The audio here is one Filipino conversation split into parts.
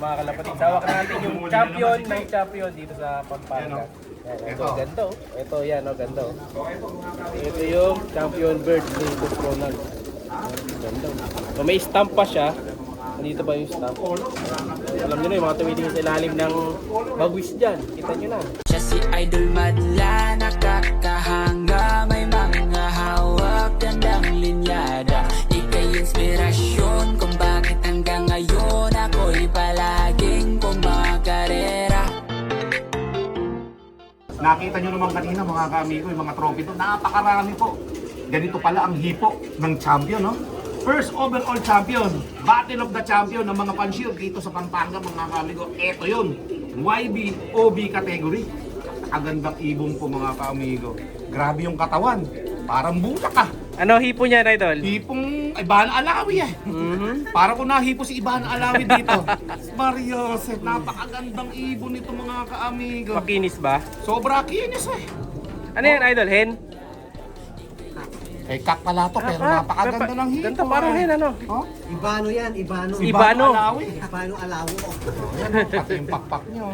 mga kalapatid. Hawak natin yung champion ng champion dito sa Pampanga. Ito, ganda oh. Ito yan oh, ganda oh. Ito yung champion bird ni Boss Ronald. Ganda oh. So may stamp pa siya. Dito ba yung stamp? Alam nyo na yung mga tumitingin sa ilalim ng bagwis dyan. Kita nyo na. Siya si Idol Madla, nakakahanga, may mga hawak, gandang linyada. Ika'y inspirasyon kung bakit hanggang ngayon ako'y palaging kumakarera. Nakita nyo naman kanina mga kaamigo, yung mga trophy doon, napakarami po. Ganito pala ang hipo ng champion, no? First overall champion, Battle of the Champion ng mga panshield dito sa Pampanga mga kaamigo. Ito yun, YB OB category. Agandang ibong po mga kaamigo. Grabe yung katawan, parang butak ah. Ano hipo niya, Idol? Hipong Iban Alawi eh. Para ko nahipo si Iban Alawi dito. Mario Joseph, napakagandang ibon nito mga kaamigo. Makinis ba? Sobra kinis eh. Ano yan, Idol? Hen? Eh, kak pala to, pero napakaganda ng hipo. Ganda parang hen, ano? Oh? Ibano yan, Ibano. Si Ibano. Alawi. Ibano Alawo. Pati yung pakpak nyo.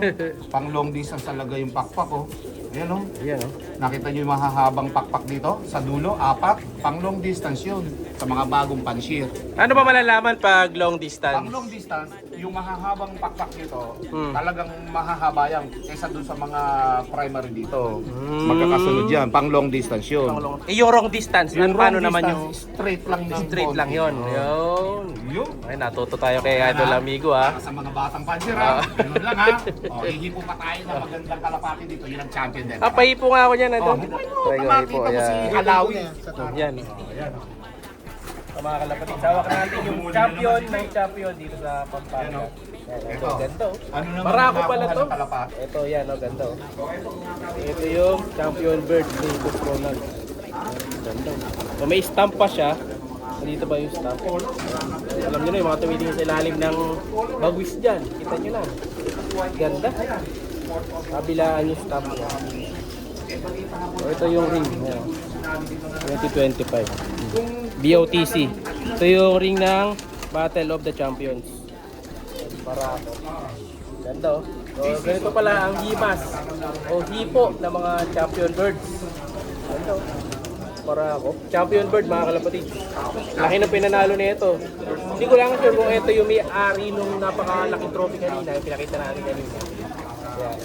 Pang long distance talaga yung pakpak oh. Ayan oh. Ayan oh. Nakita nyo yung mahahabang pakpak dito sa dulo, apat. Pang long distance yun sa mga bagong pansir. Ano ba malalaman pag long Pang distance? long distance, yung mahahabang pakpak nito, talagang mahahaba yan kaysa dun sa mga primary dito. Magkakasunod yan, pang long distance yun. Eh, yung long distance, Yung paano long naman yung distance, straight lang ng straight lang konti. yun? Yun. Yun. Ay, natuto tayo kay Idol Amigo ah. Sa mga batang pansir ha. Ganun lang ha. O, ihipo pa tayo ng magandang kalapati dito. Yun ang champion din. Ah, pahipo nga ako dyan, Idol. Try Try ko hipo, Makita mo si ayan. Alawi. Yan. Sa mga kalapatid, hawak natin yung champion ng champion dito sa Pampanga. Ito, ganda oh. Ano naman Barako pala nakuha to. ng kalapati? Ito yan oh, ganda oh. Ito yung champion bird ni Boss Ronald. Ganda oh. So may stamp pa siya. Dito ba yung stamp? Alam nyo na yung mga tumitingin sa ilalim ng bagwis dyan. Kita nyo na. Ganda. Kabilaan yung stamp niya. So, ito yung ring. Ayan. 2025. BOTC. Ito yung ring ng Battle of the Champions. Para ako. Ganda oh. So, ganito pala ang himas o hipo ng mga champion birds. Ganda oh. Para ako. Champion bird mga kalapatid. Laki ng pinanalo nito. Hindi ko lang sure kung ito yung may-ari nung napakalaking trophy kanina. Yung pinakita natin kanina. Yan.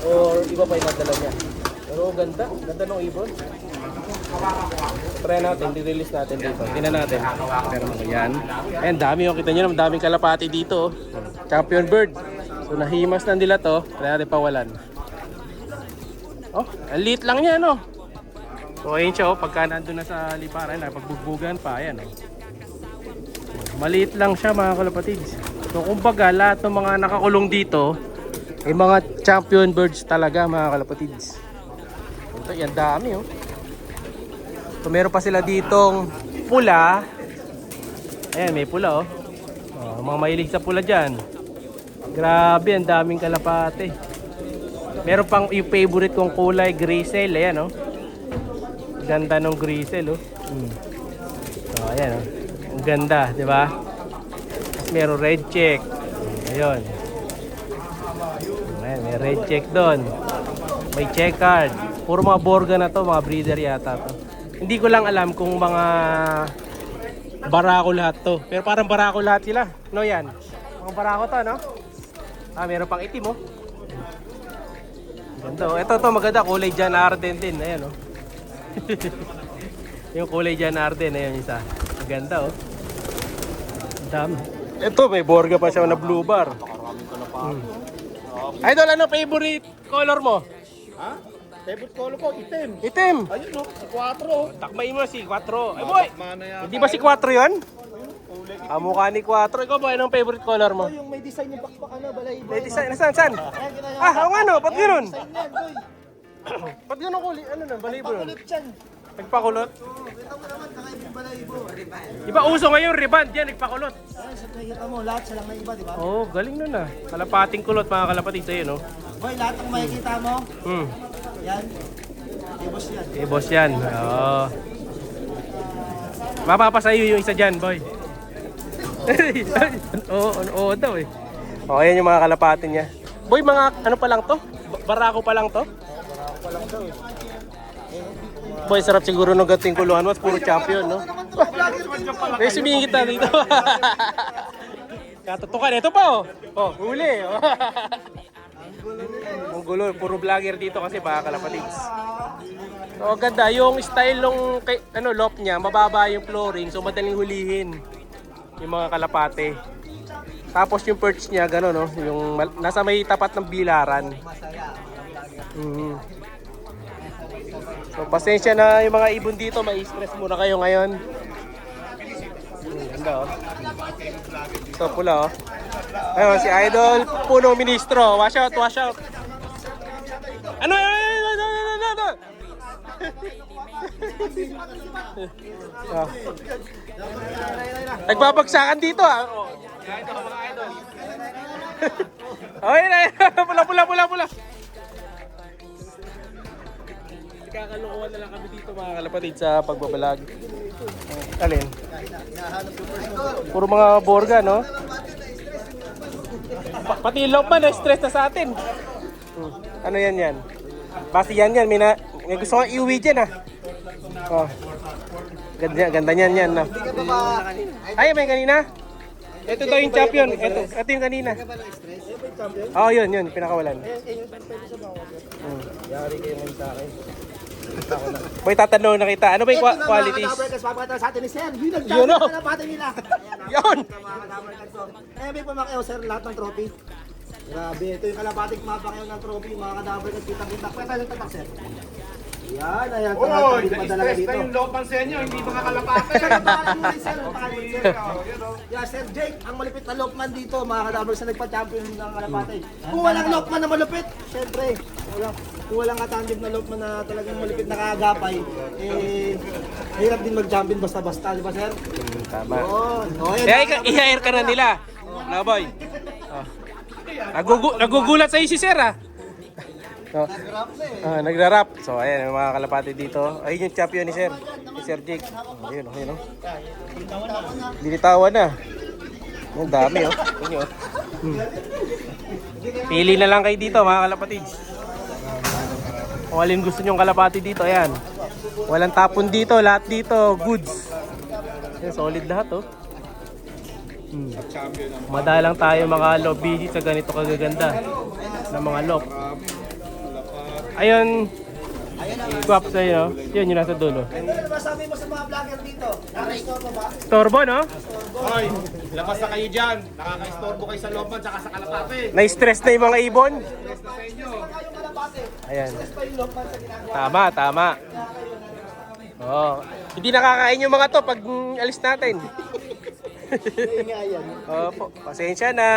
Or iba pa yung nadala niya. Pero ganda. Ganda ng ibon. Try natin. Di-release natin dito. Tingnan natin. Pero yan. Ayan, dami yung kita nyo. Daming kalapati dito. Champion bird. So nahimas na nila to. Try natin pawalan. Oh, ang liit lang niya no. So ayun siya oh, pagka nandun na sa liparan, pagbugbugan pa, ayan oh. Maliit lang siya mga kalapatids. So kumbaga lahat ng mga nakakulong dito ay mga champion birds talaga mga kalapatids. Ito yan dami oh. So meron pa sila ditong pula. Ayan may pula oh. Mga mahilig sa pula dyan. Grabe ang daming kalapate. Meron pang yung favorite kong kulay grizzle, ayan oh. Ganda ng grizzle oh. So ayan oh. Ang ganda, di ba? Meron red check. Ayun. Ayan, may red check doon. May checkered. Puro mga borga na to, mga breeder yata to. Hindi ko lang alam kung mga barako lahat to. Pero parang barako lahat sila. No yan. Mga barako to, no? Ah, meron pang itim oh. Ganda oh. Ito to maganda, kulay Jan Arden din. Ayan oh. Yung kulay Jan Arden, ayan isa. Maganda oh. Dami. Ito may borga pa siya na blue bar. Idol, ano favorite color mo? Ha? Favorite color ko, itim. Itim. Ayun no, si 4. Takbay mo si 4. Ay boy. Mana yan. Hindi ba si 4 'yon? Mukha ni 4. Ikaw ba anong favorite color mo? Yung may design yung bakbak ano, balay. May design. Saan? Ah, oo nga no. Ba't gano'n? Design yan, boy. Ba't gano'n kulay? Ano na? Balibo nun? Pakulit yan. Nagpakulot? Kita mo naman, kakaibang balay bo. Iba uso ngayon, rebound yan, nagpakulot. Ay, sa nakikita mo, lahat silang may iba, di ba? Oh, galing nun ah. Kalapating kulot mga kalapatid sa'yo, no? Boy, lahat ng makikita mo, Hmm. yan. Ibos yan. Eh, boss yan. Oo. Mapapasayo yung isa dyan, boy. Oo daw eh. O, ayan yung mga kalapati niya. Boy, mga ano pa lang to? Barako pa lang to? Boy, sarap siguro nung gating kulungan mo. Puro champion, no? Eh, sumingit na dito. Katutukan. Ito pa, oh. Oh, huli. Oh. Ang gulo. Puro vlogger dito kasi baka kalapatids. So, ganda. Yung style nung loft niya, mababa yung flooring. So, madaling hulihin yung mga kalapate. Tapos yung perch niya, gano'n, no? Yung nasa may tapat ng bilaran. So, pasensya na yung mga ibon dito. May stress muna kayo ngayon. Ganda, oh. So, pula, oh. Ayun, si Idol, punong ministro. Watch out, watch out. Ano? Oh. Nagbabagsakan dito, ah. Oh. Ito mga idol. Okay na, pula. Kakalukuhan na lang kami dito mga kalapatid sa pagbabalag. Alin? Puro mga borga, no? Pati yung loob man, stress na sa atin. Ano yan? Basta yan, may gusto kong iuwi dyan, ah. Oh. Ganda niyan yan, no? Ay, may kanina? Ito daw yung champion. Ito yung kanina. Oo, yun, pinakawalan. Yari kayo ngayon sa akin. Boy, tatanong na kita. Ano ba yung qualities? Papakita sa atin ni Sir. Yun, no? Kalapati nila. Yun! Eh, may pumakyaw, Sir, lahat ng trophy. Grabe, ito yung kalapating mapakyaw ng trophy. Mga kadaver kasi kitang-kita. Kwenta yung tatak, Sir. Yan, ayan. Oy, Padala na-stress dito. na yung lopan sa inyo, hindi mga kalapate. Pangalan mo rin, Sir. Pangalan mo, Sir. Yeah, Sir Jake, ang malupit na Lokman dito, mga kadaver sa nagpa-champion ng kalapate. Kung walang Lokman na malupit, syempre, kung walang katandem na Lokman na talagang malupit na kaagapay, hirap din mag-champion basta-basta, di ba, Sir? Tama. Oo. Kaya i-hire ka na nila. No, boy. Oh. Nagugulat sa'yo si Sir, ah. Oh. Nagra-rap. So, ayan, yung mga kalapati dito. Ayun yung champion ni Sir. Si Sir Jake. Ayun, oh. Binitawan na. Ang dami, oh. Ayun, oh. Pili na lang kayo dito, mga kalapatids. Kung alin gusto nyong kalapati dito, ayan. Walang tapon dito, lahat dito, goods. Ayan, solid lahat, oh. Madalang tayo mga lob BG sa ganito kagaganda na mga lob. Ayun, swap sa'yo, yun yung nasa dulo. Ano masabi mo sa mga vlogger dito? Nakaka-store mo ba? Storbo, no? Hoy, labas na kayo dyan. Nakaka-istorbo kayo sa lopan tsaka sa kalapate. Na-stress na yung mga ibon. Stress na sa inyo. Yung kalapate. Ayan, Pa yung Lokman sa ginagawa. tama. Oh, hindi nakakain yung mga to pag alis natin. Kaya nga yan. Opo, pasensya na.